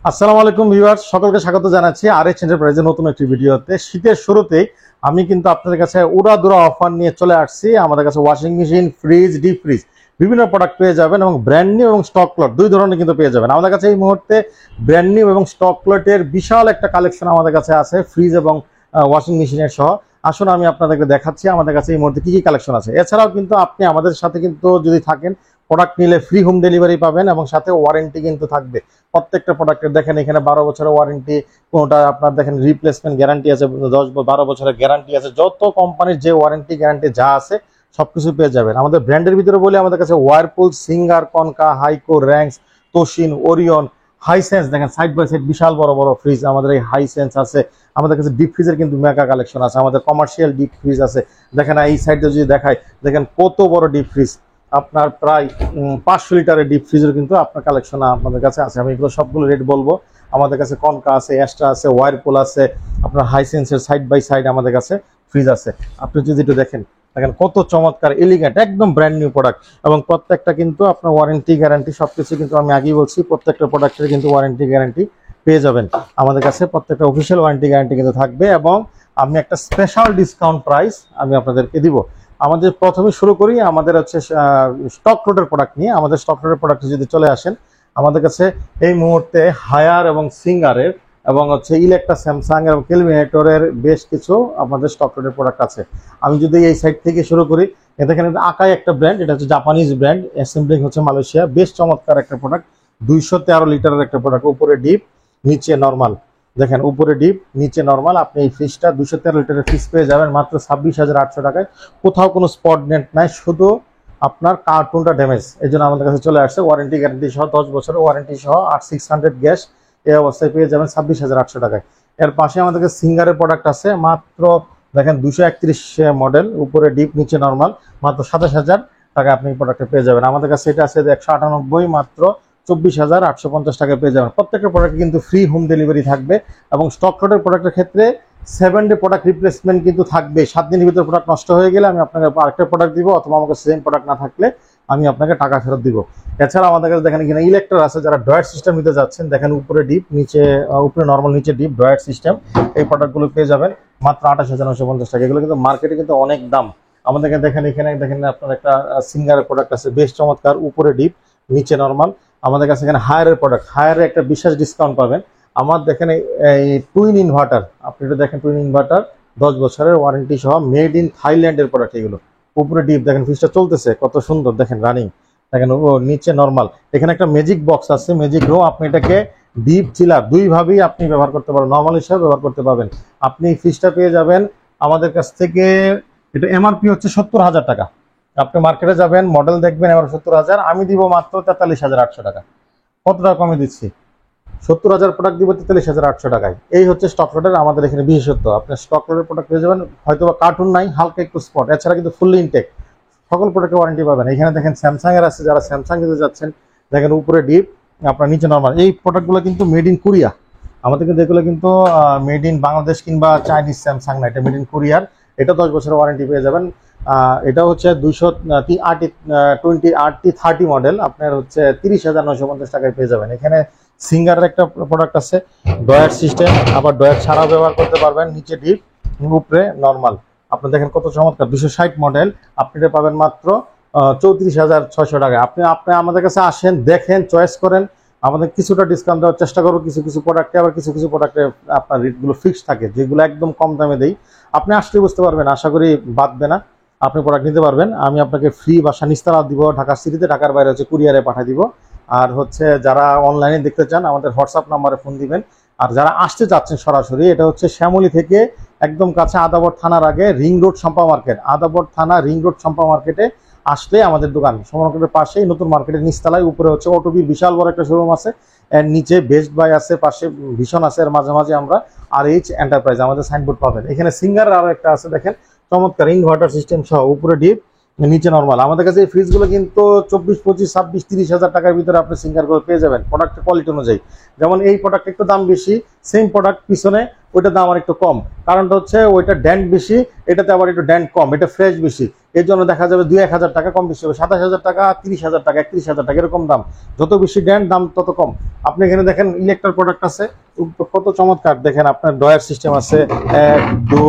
আসসালামু আলাইকুম ভিউয়ার্স, সকলকে স্বাগত জানাচ্ছি আরএচ এন্টারপ্রাইজের নতুন একটি ভিডিওতে। শীতের শুরুতেই আমি কিন্তু আপনাদের কাছে উড়াধুরা অফার নিয়ে চলে আসছি। আমাদের কাছে washing machine, fridge, deep fridge বিভিন্ন প্রোডাক্ট পেয়ে যাবেন এবং ব্র্যান্ড নিউ এবং স্টক লট দুই ধরনের কিন্তু পেয়ে যাবেন। আমাদের কাছে এই মুহূর্তে ব্র্যান্ড নিউ এবং স্টক লটের বিশাল একটা কালেকশন আমাদের কাছে আছে, ফ্রিজ এবং ওয়াশিং মেশিনের সহ। আসুন আমি আপনাদেরকে দেখাচ্ছি আমাদের কাছে এই মুহূর্তে কি কি কালেকশন আছে। এছাড়াও কিন্তু আপনি আমাদের সাথে কিন্তু যদি থাকেন, প্রোডাক্ট নিলে ফ্রি হোম ডেলিভারি পাবেন এবং সাথে ওয়ারেন্টি কিন্তু থাকবে। প্রত্যেকটা প্রোডাক্টের দেখেন এখানে 12 বছরের ওয়ারেন্টি, কোনটা আপনার দেখেন রিপ্লেসমেন্ট গ্যারান্টি আছে, 12 বছরের গ্যারান্টি আছে। যত কোম্পানির যে ওয়ারেন্টি গ্যারান্টি যা আছে সবকিছু পেয়ে যাবেন। আমাদের ব্র্যান্ডের ভিতরে বলে আমাদের কাছে ওয়ারপুল, সিঙ্গার, কনকা, হাইকো, র্যাঙ্কস, তোশিন, ওরিয়ন, হাইসেন্স দেখেন সাইড বাই সাইড বিশাল বড় বড় ফ্রিজ আমাদের এই হাইসেন্স আছে। আমাদের কাছে ডিপ ফ্রিজের কিন্তু মেগা কালেকশন আছে, আমাদের কমার্শিয়াল ডিপ ফ্রিজ আছে। দেখেন এই সাইডে যদি দেখায়, দেখেন কত বড় ডিপ ফ্রিজ, আপনার প্রায় 500 লিটারের ডিপ ফ্রিজের কিন্তু আপনার কালেকশন আপনাদের কাছে আছে। আমি এগুলো সবগুলো রেট বলবো। আমাদের কাছে কনকা আছে, অ্যাস্ট্রা আছে, ওয়ারপুল আছে, আপনার হাইসেন্সের সাইড বাই সাইড আমাদের কাছে ফ্রিজ আছে। আপনি যদি একটু দেখেন কত চমৎকার এলিগেন্ট একদম ব্র্যান্ড নিউ প্রোডাক্ট, এবং প্রত্যেকটা কিন্তু আপনার ওয়ারেন্টি গ্যারান্টি সবকিছু কিন্তু আমি আগেই বলছি, প্রত্যেকটা প্রোডাক্টের কিন্তু ওয়ারেন্টি গ্যারান্টি পেয়ে যাবেন আমাদের কাছে। প্রত্যেকটা অফিসিয়াল ওয়ারেন্টি গ্যারান্টি কিন্তু থাকবে এবং আমি একটা স্পেশাল ডিসকাউন্ট প্রাইস আমি আপনাদেরকে দিব। আমাদের প্রথমে শুরু করি আমাদের হচ্ছে স্টক লটের প্রোডাক্ট নিয়ে। আমাদের স্টক লটের প্রোডাক্টে যদি চলে আসেন, আমাদের কাছে এই মুহূর্তে হায়ার এবং সিঙ্গারের এবং হচ্ছে ইলেকট্রা, স্যামসাং এবং কেলভিনেটরের বেশ কিছু আমাদের স্টক লটের প্রোডাক্ট আছে। আমি যদি এই সাইড থেকে শুরু করি, দেখেন আকাই একটা ব্র্যান্ড, এটা হচ্ছে জাপানিজ ব্র্যান্ড, অ্যাসেম্বলিং হচ্ছে মালয়েশিয়া। বেশ চমৎকার একটা প্রোডাক্ট, 213 লিটারের একটা প্রোডাক্ট, উপরে ডিপ নিচে নর্মাল। দেখেন উপরে ডিপ নিচে নর্মাল। আপনি এই ফ্রিজটা 213 লিটারের ফ্রিজ পেয়ে যাবেন মাত্র 26,800 টাকায়। কোথাও কোনো স্পট ডেন্ট নাই, শুধু আপনার কার্টুনটা ড্যামেজ, এই জন্য আমাদের কাছে চলে আসছে। ওয়ারেন্টি গ্যারান্টি সহ 10 বছরের ওয়ারেন্টি সহ 8600 গ্যাস এই অবস্থায় পেয়ে যাবেন 26,800 টাকায়। এর পাশে আমাদের কাছে সিঙ্গারের প্রোডাক্ট আছে, মাত্র দেখেন 231 মডেল, উপরে ডিপ নিচে নর্মাল, মাত্র 27,000 টাকায় আপনি প্রোডাক্টটা পেয়ে যাবেন। আমাদের কাছে এটা আছে 198, মাত্র 24,850 টাকা পেয়ে যাবেন। প্রত্যেকটা প্রোডাক্ট কিন্তু ফ্রি হোম ডেলিভারি থাকবে এবং স্টক লটের প্রোডাক্টের ক্ষেত্রে 7 ডে প্রোডাক্ট রিপ্লেসমেন্ট কিন্তু থাকবে। 7 দিনের ভিতরে প্রোডাক্ট নষ্ট হয়ে গেলে আমি আপনাকে আরেকটা প্রোডাক্ট দিব, অথবা আমাকে সেম প্রোডাক্ট না থাকলে আমি আপনাকে টাকা ফেরত দিব। এছাড়া আমাদের কাছে দেখেন এখানে ইলেকট্রা আছে, যারা ড্রয়ার সিস্টেম নিতে যাচ্ছেন, দেখেন উপরে ডিপ নিচে, উপরে নর্মাল নিচে ডিপ ড্রয়ার সিস্টেম, এই প্রোডাক্টগুলো পেয়ে যাবেন মাত্র 28,950 টাকা। এগুলো কিন্তু মার্কেটে কিন্তু অনেক দাম। আমাদের দেখেন এখানে দেখেন আপনার একটা সিঙ্গারের প্রোডাক্ট আছে, বেশ চমৎকার, উপরে ডিপ নিচে নর্মাল। আমাদের কাছে এখানে হায়ারের প্রোডাক্ট, হায়ারের একটা বিশেষ ডিসকাউন্ট পাবেন। আমার দেখেন এই টুইন ইনভার্টার, আপনি এটা দেখেন টুইন ইনভার্টার 10 বছরের ওয়ারেন্টি সহ, মেড ইন থাইল্যান্ডের প্রোডাক্ট এগুলো। উপরে ডিপ দেখেন ফ্রিজটা চলতেছে কত সুন্দর, দেখেন রানিং, দেখেন ও নিচে নর্মাল। এখানে একটা ম্যাজিক বক্স আছে, ম্যাজিক রো, আপনি এটাকে ডিপ চিলার দুইভাবেই আপনি ব্যবহার করতে পারবেন, নর্মাল হিসাবে ব্যবহার করতে পারবেন। আপনি ফ্রিজটা পেয়ে যাবেন আমাদের কাছ থেকে, এটা এমআরপি হচ্ছে 70,000 টাকা। আপনি মার্কেটে যাবেন, মডেল দেখবেন এবার 70,000, আমি দিব মাত্র 43,800 টাকা। কত টাকা কমে দিচ্ছি, 70,000 প্রোডাক্ট দিব 43,800 টাকায়। এই হচ্ছে স্টক লটের আমাদের এখানে বিশেষত্ব। আপনি স্টক লটের প্রোডাক্ট পেয়ে যাবেন, হয়তো বা কার্টুন নাই, হালকা একটু স্পট, এছাড়া কিন্তু ফুললি ইনটেক সকল প্রোডাক্টের ওয়ারেন্টি পাবেন। এখানে দেখেন স্যামসাং এর আছে, যারা স্যামসাং নিতে যাচ্ছেন, দেখেন উপরে ডিপ আপনার নিচে নর্মাল। এই প্রোডাক্টগুলো কিন্তু মেড ইন কোরিয়া, আমাদের কিন্তু এগুলো কিন্তু মেড ইন বাংলাদেশ কিংবা চাইনিজ স্যামসাং না, এটা মেড ইন কোরিয়ার। এটা 10 বছরের ওয়ারেন্টি পেয়ে যাবেন। এটা হচ্ছে 230 মডেল, আপনার হচ্ছে 30,950 টাকায় পেয়ে যাবেন। এখানে সিঙ্গারের একটা প্রোডাক্ট আছে, ডয়ার সিস্টেম, আবার ডয়ার ছাড়াও ব্যবহার করতে পারবেন, নিচে ডিপ উপরে নর্মাল। আপনি দেখেন কত চমৎকার, 260 মডেল, আপনি এটা পাবেন মাত্র 34,600 টাকায়। আপনি আমাদের কাছে আসেন, দেখেন, চয়েস করেন, আমাদের কিছুটা ডিসকাউন্ট দেওয়ার চেষ্টা করবো। কিছু কিছু প্রোডাক্টে আবার কিছু কিছু প্রোডাক্টে আপনার রেটগুলো ফিক্সড থাকে, যেগুলো একদম কম দামে দেই। আপনি আসলে বুঝতে পারবেন, আশা করি বাদবে না, আপনি প্রোডাক্ট নিতে পারবেন। আমি আপনাকে ফ্রি বাসা নিস্তারা দিব ঢাকা সিটিতে, ঢাকার বাইরে হচ্ছে কুরিয়ারে পাঠিয়ে দিব। আর হচ্ছে যারা অনলাইনে দেখতে চান আমাদের হোয়াটসঅ্যাপ নাম্বারে ফোন দিবেন। আর যারা আসতে চাচ্ছেন সরাসরি, এটা হচ্ছে শ্যামলী থেকে একদম কাছে, আদাবর থানার আগে রিং রোড সম্পা মার্কেট, আদাবর থানা রিং রোড সম্পা মার্কেটে আসলে আমাদের দোকান, সম্পা মার্কেটের পাশেই নতুন মার্কেটের নিচতলায়, উপরে হচ্ছে অটোবির বিশাল বড় একটা শোরুম আছে, এর নিচে বেস্ট বাই আছে, পাশে ভীষণ আছে, এর মাঝামাঝি আমরা আরএইচ এন্টারপ্রাইজ আমাদের সাইনবোর্ড পাবেন। এখানে সিঙ্গার আরো একটা আছে, দেখেন চমৎকার ইনভার্টার সিস্টেম সহ, উপরে ডিপ নিচে নরমাল। আমাদের কাছে এই ফ্রিজগুলো কিন্তু 24, 25, 26, 30 হাজার টাকার ভিতরে আপনি সিঙ্গার করে পেয়ে যাবেন প্রোডাক্টের কোয়ালিটি অনুযায়ী। যেমন এই প্রোডাক্ট একটু দাম বেশি, সেম প্রোডাক্ট পিছনে ওইটার দাম আর একটু কম, কারণটা হচ্ছে ওইটা ড্যান্ট বেশি, এটাতে আবার একটু ড্যান্ট কম, এটা ফ্রেশ বেশি, এর জন্য দেখা যাবে 2-1 হাজার টাকা কম বেশি হবে, 27 হাজার টাকা, 30 হাজার টাকা, 31 হাজার টাকা এরকম দাম। যত বেশি ড্যান্ট দাম তত কম। আপনি এখানে দেখেন ইলেকট্রিক প্রোডাক্ট আছে কত চমৎকার, দেখেন আপনার ডয়ার সিস্টেম আছে 1, 2,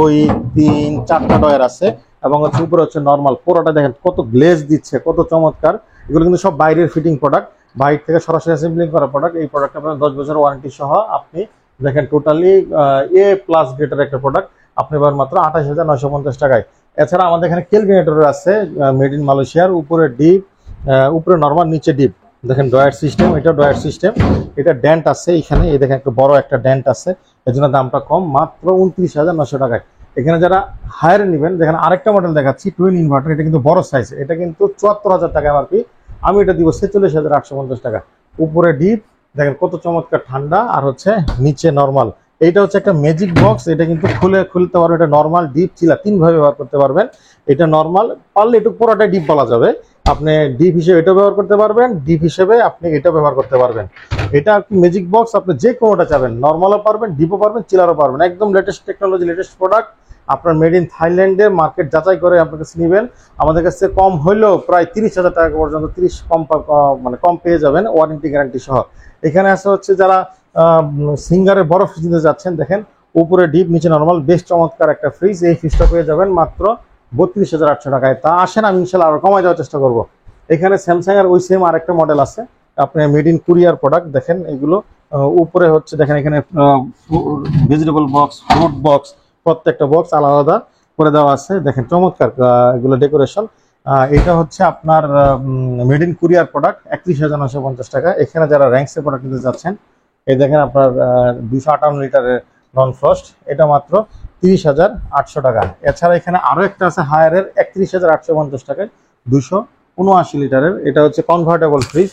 3, 4টা ডয়ার আছে, এবং হচ্ছে উপরে হচ্ছে নর্মাল। পুরোটা দেখেন কত গ্লেজ দিচ্ছে, কত চমৎকার। এগুলো কিন্তু সব বাইরের ফিটিং প্রোডাক্ট, বাইরে থেকে সরাসরি অ্যাসেম্বলিং করা প্রোডাক্ট। এই প্রোডাক্ট আপনার 10 বছর ওয়ারেন্টি সহ আপনি দেখেন টোটালি A+ গ্রেডের একটা প্রোডাক্ট আপনি পাবেন মাত্র 28,950 টাকায়। এছাড়া আমাদের এখানে ক্যালভিনেটর আছে মেড ইন মালয়েশিয়ার, উপরে ডিপ, উপরে নর্মাল, নিচে ডিপ। দেখেন ডয়ার সিস্টেম, এটা ডয়ার সিস্টেম, এটা ড্যান্ট আছে এখানে, এই দেখেন একটা বড় একটা ড্যান্ট আছে, এর জন্য দামটা কম, মাত্র 29,900 টাকায়। এখানে যারা হায়ার নেবেন, দেখেন আরেকটা মডেল দেখাচ্ছি টুইন ইনভার্টার, এটা কিন্তু বড় সাইজ, এটা কিন্তু 74,000 টাকা এমআরপি, আমি এটা দিব 46,850 টাকা। উপরে ডিপ দেখেন কত চমৎকার ঠান্ডা, আর হচ্ছে নিচে নর্মাল। এইটা হচ্ছে একটা ম্যাজিক বক্স, এটা কিন্তু খুলতে পারবেন, এটা নর্মাল, ডিপ, চিলা 3 ভাবে ব্যবহার করতে পারবেন। এটা নর্মাল, পারলে একটু পুরোটাই ডিপ বলা যাবে, আপনি ডিপ হিসেবে এটা ব্যবহার করতে পারবেন, ডিপ হিসেবে আপনি এটা ব্যবহার করতে পারবেন। এটা ম্যাজিক বক্স, আপনি যে কোনোটা চাবেন, নর্মালও পারবেন, ডিপও পারবেন, চিলারও পারবেন, একদম লেটেস্ট টেকনোলজি, লেটেস্ট প্রোডাক্ট। আপনার মেড ইন থাইল্যান্ডে, মার্কেট যাচাই করে আপনার কাছে নেবেন। আমাদের কাছে কম হইলেও প্রায় 30,000 টাকা পর্যন্ত, 30 মানে কম পেয়ে যাবেন, ওয়ারেন্টি গ্যারান্টি সহ। এখানে আছে হচ্ছে যারা সিঙ্গারের বড় ফ্রিজ নিতে যাচ্ছেন, দেখেন উপরে ডিপ, নিচে নর্মাল, বেশ চমৎকার একটা ফ্রিজ। এই ফ্রিজটা পেয়ে যাবেন মাত্র 32,800 টাকায়। তা আসেন, আমি ইনশাল্লাহ আরো কমাই দেওয়ার চেষ্টা করবো। এখানে স্যামসাং এর ওই সেম আরেকটা মডেল আছে, আপনার মেড ইন কোরিয়ার প্রোডাক্ট, দেখেন এগুলো উপরে হচ্ছে, দেখেন এখানে ভেজিটেবল বক্স, ফ্রুট বক্স, প্রত্যেকটা বক্স আলাদা আলাদা করে দেওয়া আছে, দেখেন চমৎকার এগুলো ডেকোরেশন। এটা হচ্ছে আপনার মেড ইন কোরিয়ার প্রোডাক্ট, 31,950 টাকা। এখানে যারা র্যাঙ্কসের প্রোডাক্ট নিতে যাচ্ছেন, এই দেখেন আপনার 258 লিটারের নন ফ্রস্ট, এটা মাত্র 30,800 টাকা। এছাড়া এখানে আরো একটা আছে হায়ারের, 31,850 টাকায়, 279 লিটারের, এটা হচ্ছে কনভার্টেবল ফ্রিজ,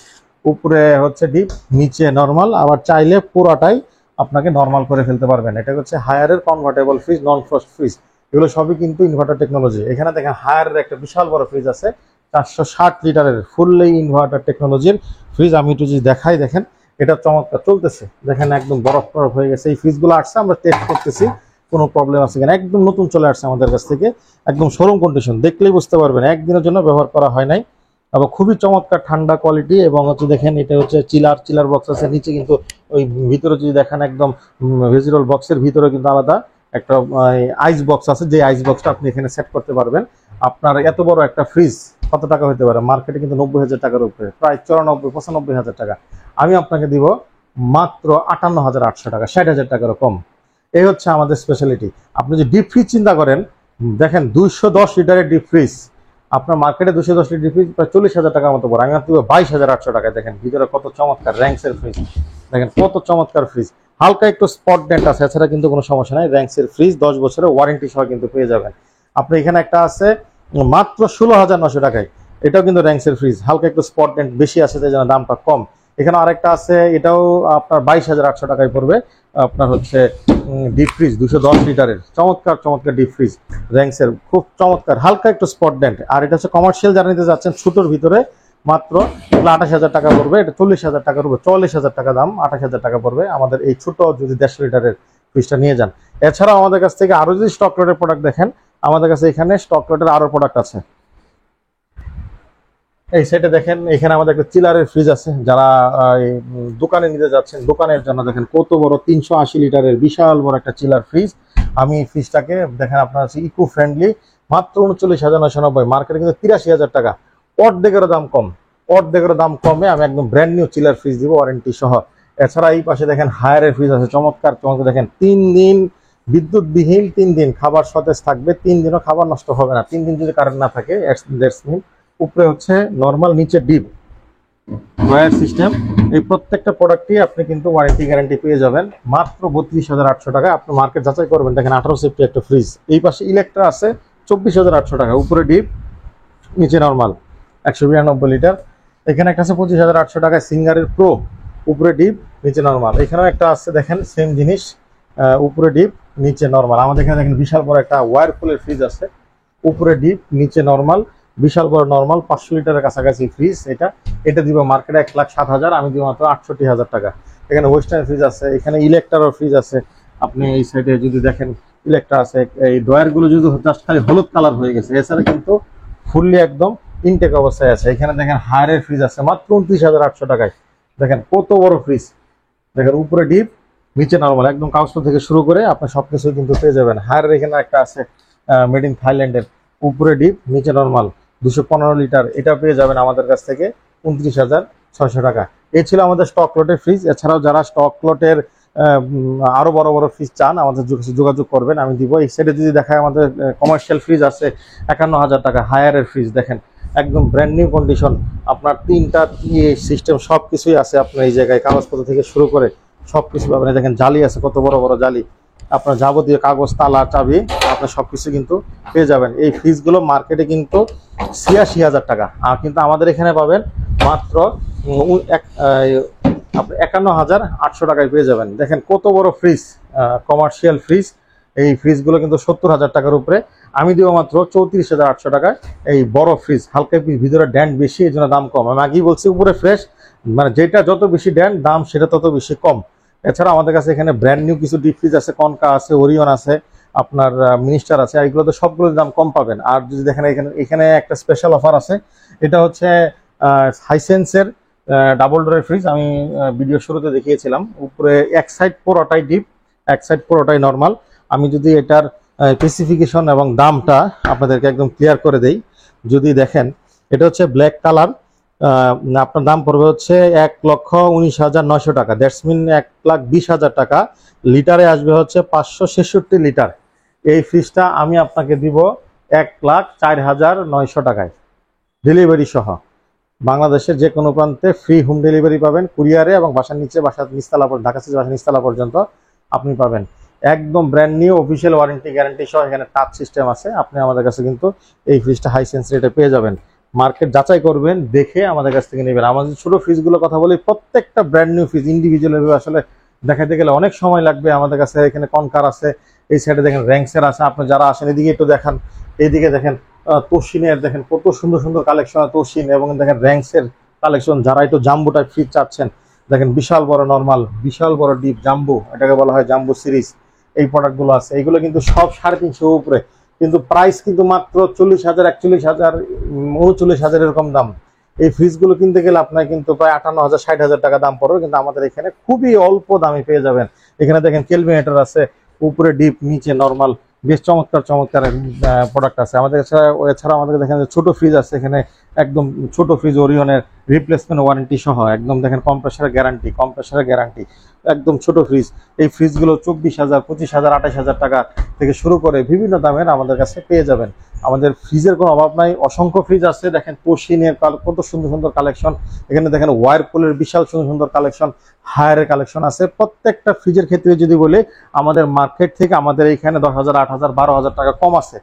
উপরে হচ্ছে ডিপ, নিচে নর্মাল, আবার চাইলে পুরোটাই আপনাকে নর্মাল করে ফেলতে পারবেন। এটা হচ্ছে হায়ারের convertible fridge, non frost fridge, এগুলো সবই কিন্তু ইনভার্টার টেকনোলজি। এখানে দেখেন হায়ারের একটা বিশাল বড় ফ্রিজ আছে, 460 লিটারের ফুললি ইনভার্টার টেকনোলজির ফ্রিজ। আমি একটু যদি দেখাই, দেখেন এটা চমৎকার চলতেছে, দেখেন একদম বরফ টরফ হয়ে গেছে। এই ফ্রিজগুলো আসছে, আমরা টেস্ট করতেছি কোনো প্রবলেম আছে কিনা, একদম নতুন চলে আসছে আমাদের কাছ থেকে, একদম শোরুম কন্ডিশন, দেখলেই বুঝতে পারবেন একদিনের জন্য ব্যবহার করা হয় নাই। এবং খুবই চমৎকার ঠান্ডা কোয়ালিটি, এবং হচ্ছে দেখেন এটা হচ্ছে চিলার বক্স আছে নিচে, কিন্তু ওই ভিতরে যদি দেখেন একদম ভেজিটেবল বক্সের ভিতরে কিন্তু আলাদা একটা আইস বক্স আছে, যে আইস বক্সটা আপনি এখানে সেট করতে পারবেন। আপনার এত বড় একটা ফ্রিজ কত টাকা হতে পারে? মার্কেটে কিন্তু 90,000 টাকার উপরে, প্রায় 94-95 হাজার টাকা। আমি আপনাকে দিব মাত্র 58,800 টাকা, 60,000 টাকারও কম। এই হচ্ছে আমাদের স্পেশালিটি। আপনি যে ডিপ ফ্রিজ চিন্তা করেন, দেখেন 210 লিটারের ডিপ ফ্রিজ, আপনার মার্কেটে 210 লিটার ডিপ ফ্রিজ প্রায় 40,000 টাকার মতো পড়ে, আমি দিব 22,800 টাকায়। দেখেন ভিতরে কত চমৎকার র্যাঙ্কসের ফ্রিজ, দেখেন কত চমৎকার ফ্রিজ, হালকা একটু স্পট ডেন্ট আছে, এছাড়া কিন্তু কোনো সমস্যা নাই। র্যাঙ্কসের ফ্রিজ 10 বছরের ওয়ারেন্টি সহ কিন্তু পেয়ে যাবেন। আপনি এখানে একটা আছে মাত্র 16,900 টাকায়, এটাও কিন্তু র্যাঙ্কসের ফ্রিজ, হালকা একটু স্পট ডেন্ট বেশি আছে, তাই জন্য দামটা কম। এখানে আরেকটা আছে, এটাও আপনার 22,800 টাকায় পড়বে, আপনার হচ্ছে ডিপ ফ্রিজ 210 লিটারের, চমৎকার চমৎকার ডিপ ফ্রিজ র্যাঙ্কসের, খুব চমৎকার, হালকা একটু স্পট ডেন্ট। আর এটা হচ্ছে কমার্শিয়াল যারা নিতে যাচ্ছেন ছোটোর ভিতরে, মাত্র 28,000 টাকা পড়বে, এটা 40,000 টাকার উপর, 44,000 টাকা দাম, 28,000 টাকা পড়বে আমাদের এই ছোট যদি 150 লিটারের ফ্রিজটা নিয়ে যান। এছাড়াও আমাদের কাছ থেকে আরো যদি স্টক লটের প্রোডাক্ট দেখেন, আমাদের কাছে এখানে স্টক লটের আরো প্রোডাক্ট আছে। এই সেটে দেখেন, এখানে আমাদের একটা চিলারের ফ্রিজ আছে, যারা দোকানে নিতে যাচ্ছেন, দোকানের জন্য দেখেন কত বড় 380 লিটারের বিশাল বড় একটা চিলার ফ্রিজ। আমি ফ্রিজটাকে দেখেন আপনার ইকো ফ্রেন্ডলি, মাত্র 39,990, মার্কেটে কিন্তু 83,000 টাকা, অর্ধেকেরও দাম কম, অর্ধেকেরও দাম কমে আমি একদম ব্র্যান্ড নিউ চিলার ফ্রিজ দিব ওয়ারেন্টি সহ। এছাড়া এই পাশে দেখেন হায়ারের ফ্রিজ আছে, চমৎকার চমৎকার, দেখেন 3 দিন বিদ্যুৎবিহীন, 3 দিন খাবার সতেজ থাকবে, 3 দিনও খাবার নষ্ট হবে না, 3 দিন যদি কারেন্ট না থাকে, দ্যাটস মিন। উপরে হচ্ছে নর্মাল, নিচে ডিপ, ওয়্যার সিস্টেম। এই প্রত্যেকটা প্রোডাক্টই আপনি কিন্তু ওয়ারেন্টি গ্যারান্টি পেয়ে যাবেন মাত্র 32,800 টাকা। আপনি মার্কেট যাচাই করবেন, দেখেন 18 সেফটি একটা ফ্রিজ। এই পাশে ইলেকট্রা আছে 24,800 টাকা, উপরে ডিপ, নিচে নর্মাল, 192 লিটার। এখানে একটা আছে 25,800 টাকায় সিঙ্গারের প্রো, উপরে ডিপ, নিচে নর্মাল। এখানেও একটা আছে, দেখেন সেম জিনিস, উপরে ডিপ, নিচে নর্মাল। আমাদের এখানে দেখেন বিশাল বড় একটা ওয়ারফুলের ফ্রিজ আছে, উপরে ডিপ, নিচে নর্মাল। বিশাল বড় নর্মাল 500 লিটারের কাছাকাছি ফ্রিজ। এটা দিব মার্কেটে 1,07,000, আমি দিব মাত্র 68,000 টাকা। এখানে ওয়েস্টার্ন ফ্রিজ আছে, এখানে ইলেকট্রারও ফ্রিজ আছে। আপনি এই সাইডে যদি দেখেন ইলেকট্রা আছে, এই ডয়ারগুলো যদি জাস্ট খালি হলুদ কালার হয়ে গেছে, এছাড়া কিন্তু ফুললি একদম ইনটেক অবস্থায় আছে। এখানে দেখেন হায়ারের ফ্রিজ আছে মাত্র 29,800 টাকায়। দেখেন কত বড় ফ্রিজ, দেখেন উপরে ডিপ নিচে নরমাল, একদম কাগজপত্র থেকে শুরু করে আপনি সবকিছু কিন্তু পেয়ে যাবেন। হায়ারের এখানে একটা আছে মেড ইন থাইল্যান্ডের, উপরে ডিপ নিচে নরমাল, 215 লিটার, এটা পেয়ে যাবেন আমাদের কাছ থেকে 29,600 টাকা। এই ছিল আমাদের স্টক লটের ফ্রিজ। এছাড়াও যারা স্টক লটের আরো বড় বড় ফ্রিজ চান আমাদের যোগাযোগ করবেন, আমি দিব। এই সাইডে যদি দেখায় আমাদের কমার্শিয়াল ফ্রিজ আছে 51,000 টাকা, হায়ারের ফ্রিজ দেখেন একদম ব্র্যান্ড নিউ কন্ডিশন, আপনার 3টা সিস্টেম সব কিছুই আছে আপনার এই জায়গায়, কাগজপত্র থেকে শুরু করে সব কিছু পাবেন। দেখেন জালি আছে, কত বড় বড় জালি, আপনার যাবতীয় কাগজ, তালা, চাবি আপনার সবকিছু কিন্তু পেয়ে যাবেন। এই ফ্রিজগুলো মার্কেটে কিন্তু 86,000 টাকা, আর কিন্তু আমাদের এখানে পাবেন মাত্র 51,800 টাকায় পেয়ে যাবেন। দেখেন কত বড় ফ্রিজ, কমার্শিয়াল ফ্রিজ। এই ফ্রিজগুলো কিন্তু 70,000 টাকার উপরে, আমি দিব মাত্র 34,800 টাকায়। এই বড় ফ্রিজ, হালকা ভিতরে ড্যান্ড বেশি, এই জন্য দাম কম। আমি আগেই বলছি উপরে ফ্রেশ, মানে যেটা যত বেশি ড্যান্ড দাম সেটা তত বেশি কম। এছাড়া আমাদের কাছে এখানে ব্র্যান্ড নিউ কিছু ডিপ ফ্রিজ আছে, কনকা আছে, ওরিয়ন আছে, আপনার মিনিস্টার আছে, এইগুলোতে সবগুলোর দাম কম পাবেন। আর যদি দেখেন এখানে একটা স্পেশাল অফার আছে, এটা হচ্ছে হাইসেন্সের ডাবল ডোরের ফ্রিজ। আমি ভিডিও শুরুতে দেখিয়েছিলাম, উপরে এক সাইড পুরোটাই ডিপ, এক সাইড পুরোটাই নর্মাল। আমি যদি এটার স্পেসিফিকেশন এবং দামটা আপনাদেরকে একদম ক্লিয়ার করে দেই, যদি দেখেন এটা হচ্ছে ব্ল্যাক কালার, আপনার দাম পড়বে হচ্ছে 1,19,900 টাকা, দ্যাটস মিন 1,20,000 টাকা। লিটারে আসবে হচ্ছে 566 লিটার। এই ফ্রিজটা আমি আপনাকে দিব 1,04,900 টাকায়, ডেলিভারি সহ। বাংলাদেশের যে কোনো প্রান্তে ফ্রি হোম ডেলিভারি পাবেন কুরিয়ারে, এবং বাসার নিচে, বাসার নিচতলা, ঢাকা থেকে বাসার নিচতলা পর্যন্ত আপনি পাবেন। একদম brand new, official warranty guarantee সহ, এখানে টাচ সিস্টেম আছে। আপনি আমাদের কাছে কিন্তু এই ফ্রিজটা হাইসেন্স রেটে পেয়ে যাবেন। মার্কেট যাচাই করবেন, দেখে আমাদের কাছ থেকে নেবেন। আমাদের ছোট ফ্রিজগুলো কথা বলি, প্রত্যেকটা ব্র্যান্ড নিউ ফ্রিজ ইন্ডিভিজুয়াল আসলে দেখাতে গেলে অনেক সময় লাগবে। আমাদের কাছে এখানে কনকার আছে, এই সাইডে দেখেন র্যাঙ্কসের আছে। আপনি যারা আসেন এদিকে একটু দেখান, এইদিকে দেখেন তোশিনের, দেখেন কত সুন্দর সুন্দর কালেকশন তোশিন, এবং দেখেন র্যাঙ্কসের কালেকশন। যারা একটু জাম্বু টাইপ ফ্রিজ চাচ্ছেন, দেখেন বিশাল বড় নর্মাল, বিশাল বড় ডিপ জাম্বু, এটাকে বলা হয় জাম্বু সিরিজ। এই প্রোডাক্টগুলো আছে, এইগুলো কিন্তু সব 350 উপরে, কিন্তু প্রাইস কিন্তু মাত্র 40,000, 41,000, 39,000 এরকম দাম। এই ফ্রিজগুলো কিনতে গেলে আপনার কিন্তু প্রায় 58,000, 60,000 টাকা দাম পড়বে, কিন্তু আমাদের এখানে খুবই অল্প দামে পেয়ে যাবেন। এখানে দেখেন কেলভিনেটর আছে, উপরে ডিপ নিচে নর্মাল, বেশ চমৎকার চমৎকার প্রোডাক্ট আছে আমাদের। এছাড়া আমাদের দেখেন ছোট ফ্রিজ আছে, এখানে একদম ছোট ফ্রিজ ওরিয়নের, রিপ্লেসমেন্ট ওয়ারেন্টি সহ, একদম দেখেন কম্প্রেসারের গ্যারান্টি, একদম ছোট ফ্রিজ। এই ফ্রিজগুলো 24,000, 25,000, 28,000 টাকা থেকে শুরু করে বিভিন্ন দামের আমাদের কাছে পেয়ে যাবেন। আমাদের ফ্রিজের কোনো অভাব নাই, অসংখ্য ফ্রিজ আছে। দেখেন তোশিনের কত সুন্দর সুন্দর কালেকশন, এখানে দেখেন ওয়ারপুলের বিশাল সুন্দর সুন্দর কালেকশন, হায়ারের কালেকশন আছে। প্রত্যেকটা ফ্রিজের ক্ষেত্রে যদি বলি, আমাদের মার্কেট থেকে আমাদের এইখানে 10,000, 8,000, 12,000 টাকা কম আছে।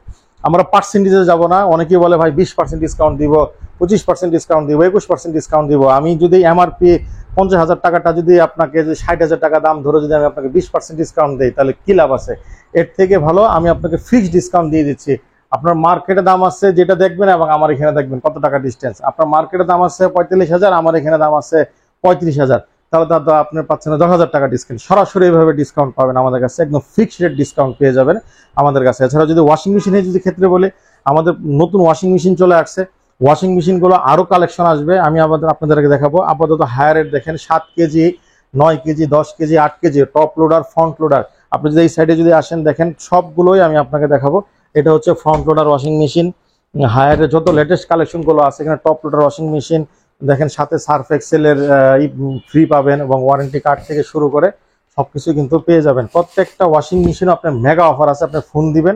আমরা পার্সেন্টেজে যাব না। অনেকেই বলে ভাই 20% ডিসকাউন্ট দিব, 25% ডিসকাউন্ট দিব, 21% ডিসকাউন্ট দিব। আমি যদি এমআরপি 50,000 টাকাটা যদি আপনাকে 60,000 টাকা দাম ধরে যদি আমি আপনাকে 20% ডিসকাউন্ট দিই, তাহলে কি লাভ আছে? এর থেকে ভালো আমি আপনাকে ফিক্সড ডিসকাউন্ট দিয়ে দিচ্ছি। আপনার মার্কেটে দাম আছে যেটা দেখবেন, এবং আমার এখানে দেখবেন কত টাকা ডিস্টেন্স। আপনার মার্কেটে দাম আছে 45,000, আমার এখানে দাম আছে 35,000, তাহলে দাদা আপনি পাচ্ছেন 10,000 টাকা ডিসকাউন্ট। সরাসরি এইভাবে ডিসকাউন্ট পাবেন আমাদের কাছে, একদম ফিক্সড রেট ডিসকাউন্ট পেয়ে যাবেন আমাদের কাছে। এছাড়া যদি ওয়াশিং মেশিনের যদি ক্ষেত্রে বলে, আমাদের নতুন ওয়াশিং মেশিন চলে আসছে। ওয়াশিং মেশিনগুলো আরো কালেকশন আসবে, আমি আপনাদেরকে দেখাবো। আপাতত হায়ারের দেখেন 7 KG, 9 KG, 10 KG, 8 KG, top loader, front loader. আপনি যদি এই সাইডে যদি আসেন, দেখেন সবগুলোই আমি আপনাকে দেখাবো। এটা হচ্ছে ফ্রন্ট লোডার ওয়াশিং মেশিন। হায়ারের যত লেটেস্ট কালেকশন গুলো আছে, এখানে টপ লোডার ওয়াশিং মেশিন দেখেন, সাথে সার্ফ এক্সেলের ফ্রি পাবেন, এবং ওয়ারেন্টি কার্ড থেকে শুরু করে সবকিছু কিন্তু পেয়ে যাবেন। প্রত্যেকটা ওয়াশিং মেশিনে আপনার মেগা অফার আছে, আপনি ফোন দিবেন,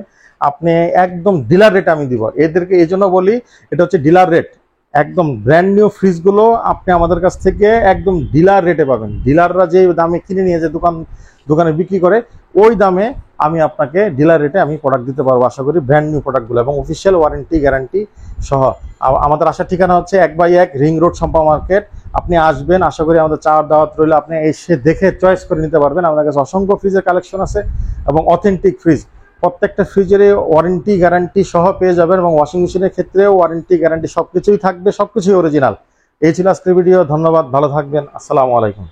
আপনি একদম ডিলার রেট আমি দিব এদেরকে। এই জন্য বলি এটা হচ্ছে ডিলার রেট। একদম ব্র্যান্ড নিউ ফ্রিজগুলো আপনি আমাদের কাছ থেকে একদম ডিলার রেটে পাবেন। ডিলাররা যে দামে কিনে নিয়ে যে দোকানে বিক্রি করে, ওই দামে আমি আপনাকে ডিলার রেটে আমি প্রোডাক্ট দিতে পারবো আশা করি, ব্র্যান্ড নিউ প্রোডাক্টগুলো, এবং অফিসিয়াল ওয়ারেন্টি গ্যারান্টি সহ। আমাদের আসার ঠিকানা হচ্ছে 1/1 রিং রোড সম্পা মার্কেট। আপনি আসবেন, আশা করি আমাদের চাওয়ার দাওয়াত রইলে, আপনি এসে দেখে চয়েস করে নিতে পারবেন। আমাদের কাছে অসংখ্য ফ্রিজের কালেকশন আছে, এবং অথেন্টিক ফ্রিজ, প্রত্যেকটা ফ্রিজের ওয়ারেন্টি গ্যারান্টি সহ পেয়ে যাবেন এবং ওয়াশিং মেশিনের ক্ষেত্রেও ওয়ারেন্টি গ্যারান্টি সবকিছুই থাকবে, সবকিছুই অরিজিনাল। এই ছিল আজকের ভিডিও। ধন্যবাদ, ভালো থাকবেন। আসসালামু আলাইকুম।